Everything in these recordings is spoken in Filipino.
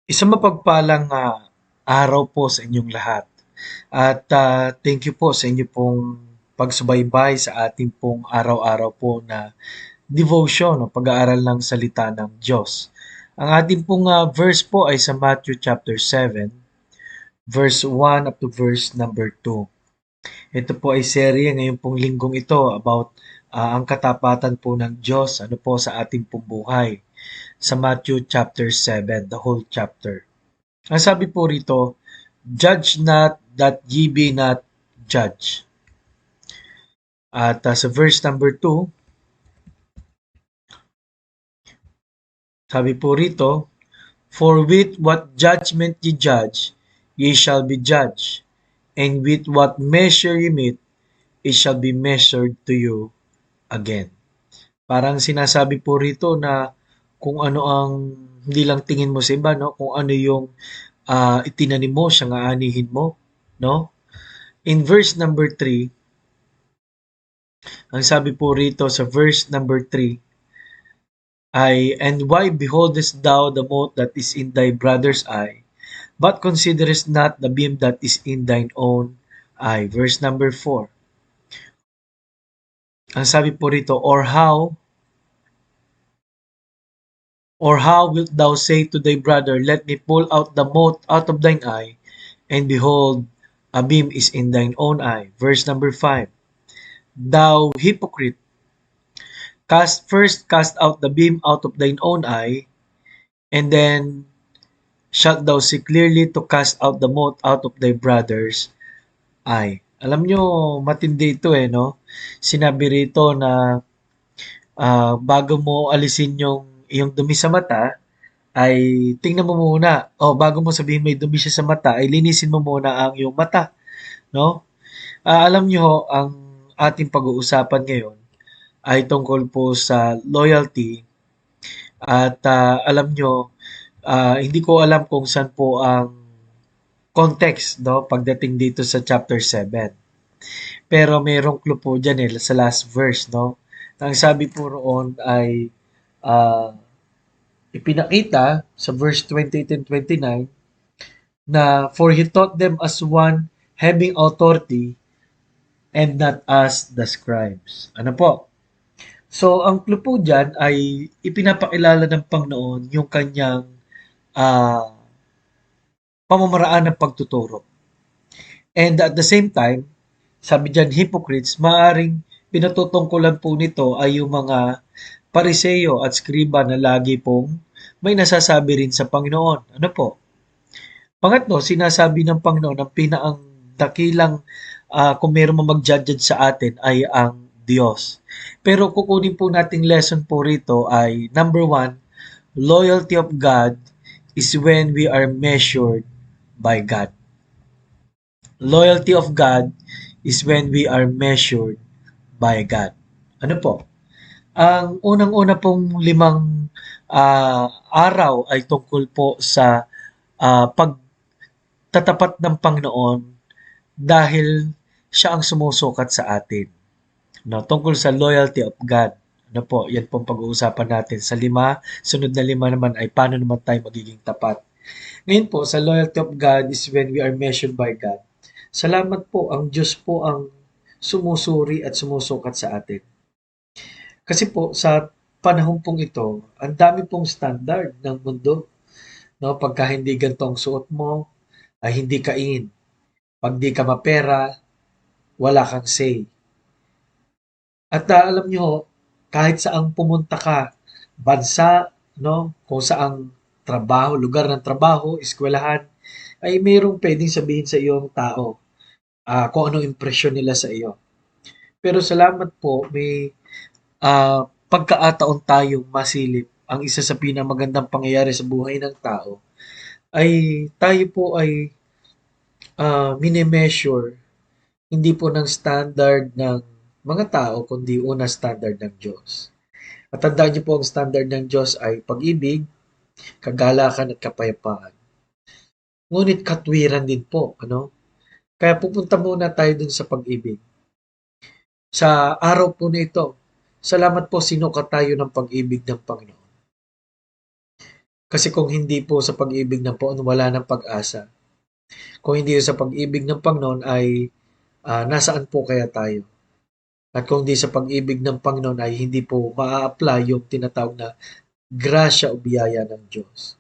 Isang mapagpalang araw po sa inyong lahat. At thank you po sa inyo pong pagsubaybay sa ating pong araw-araw po na devotion o pag-aaral ng salita ng Diyos. Ang ating pong verse po ay sa Matthew chapter 7, verse 1 up to verse number 2. Ito po ay serye ngayon pong linggong ito about ang katapatan po ng Diyos po sa ating pong buhay. Sa Matthew chapter 7, the whole chapter. Ang sabi po rito, judge not that ye be not judged. At sa verse number 2, sabi po rito, for with what judgment ye judge, ye shall be judged, and with what measure ye meet, it shall be measured to you again. Parang sinasabi po rito na kung ano ang hindi lang tingin mo sa iba, no? Kung ano yung itinanim mo, siyang aanihin mo, no? In verse number 3, ang sabi po rito sa verse number 3 ay, and why beholdest thou the mote that is in thy brother's eye, but considerest not the beam that is in thine own eye? Verse number 4. Ang sabi po rito, or how wilt thou say to thy brother, let me pull out the mote out of thine eye, and behold, a beam is in thine own eye? Verse number 5. Thou hypocrite, first cast out the beam out of thine own eye, and then shalt thou see clearly to cast out the mote out of thy brother's eye. Alam nyo, matindi ito no? Sinabi rito na bago mo alisin yung dumi sa mata, ay tingnan mo muna. Bago mo sabihin may dumi siya sa mata, ay linisin mo muna ang iyong mata. No? Alam nyo, ang ating pag-uusapan ngayon ay tungkol po sa loyalty. At alam nyo, hindi ko alam kung saan po ang context pagdating dito sa chapter 7. Pero mayroong clue po dyan sa last verse. Ang sabi po roon ay ah, ipinakita sa verse 28 and 29 na for he taught them as one having authority and not as the scribes. Ano po? So, ang clue po dyan ay ipinapakilala ng Panginoon yung kanyang ah, pamamaraan ng pagtuturo. And at the same time, sabi diyan, hypocrites, maaring pinatutungkulan po nito ay yung mga pariseyo at skriba na lagi pong may nasasabi rin sa Panginoon. Ano po? Pangatlo, sinasabi ng Panginoon ang pinaang dakilang kung meron mag-judge sa atin ay ang Diyos. Pero kukunin po nating lesson po rito ay number 1, loyalty of God is when we are measured by God. Loyalty of God is when we are measured by God. Ano po? Ang unang-una pong limang araw ay tungkol po sa pagtatapat ng Panginoon dahil siya ang sumusukat sa atin. No, tungkol sa loyalty of God. Ano po, yan pong pag-uusapan natin. Sa sunod na lima naman ay paano naman tayo magiging tapat. Ngayon po, sa loyalty of God is when we are measured by God. Salamat po, ang Diyos po ang sumusuri at sumusukat sa atin. Kasi po, sa panahon pong ito, ang dami pong standard ng mundo. No? Pagka hindi ganito ang suot mo, ay hindi ka in. Pag di ka mapera, wala kang say. At alam nyo, kahit saang pumunta ka, bansa, no? Kung saang trabaho, lugar ng trabaho, eskwelahan, ay mayroong pwedeng sabihin sa iyong tao kung anong impresyon nila sa iyo. Pero salamat po, may pagkaataon tayong masilip. Ang isa sa pinamagandang pangyayari sa buhay ng tao ay tayo po ay mini-measure hindi po ng standard ng mga tao, kundi una standard ng Diyos. At tandaan niyo po ang standard ng Diyos ay pag-ibig, kagalakan at kapayapaan. Ngunit katwiran din po, ano? Kaya pupunta muna tayo dun sa pag-ibig. Sa araw po na ito, salamat po sinukat tayo ng pag-ibig ng Panginoon. Kasi kung hindi po sa pag-ibig ng Panginoon, wala ng pag-asa. Kung hindi sa pag-ibig ng Panginoon ay nasaan po kaya tayo? At kung hindi sa pag-ibig ng Panginoon ay hindi po maa-apply yung tinatawag na grasya o biyaya ng Diyos.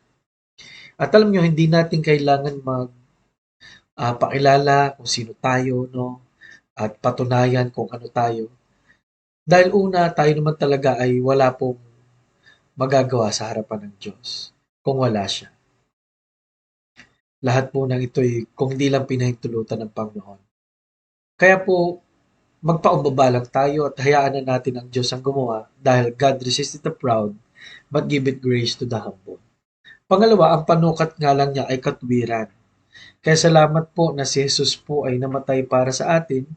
At alam nyo, hindi natin kailangan pakilala kung sino tayo, no? At patunayan kung ano tayo. Dahil una, tayo naman talaga ay wala pong magagawa sa harapan ng Diyos kung wala siya. Lahat po ng ito'y kung di lang pinahintulutan ng Panginoon. Kaya po, magpaumbaba lang tayo at hayaan na natin ang Diyos ang gumawa dahil God resisted the proud but giveth grace to the humble. Pangalawa, ang panukat nga lang niya ay katwiran. Kaya salamat po na si Jesus po ay namatay para sa atin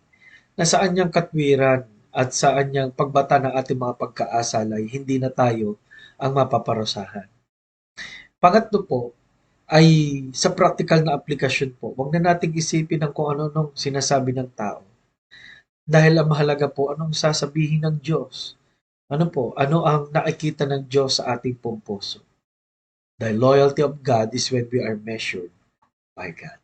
na sa anyang katwiran at sa anyang pagbata ng ating mga pagkaasal ay hindi na tayo ang mapaparusahan. Pangatlo po ay sa practical na aplikasyon po, wag na nating isipin ang kung ano nung sinasabi ng tao. Dahil ang mahalaga po, anong sasabihin ng Diyos? Ano po? Ano ang nakikita ng Diyos sa ating pong puso? The loyalty of God is when we are measured by God.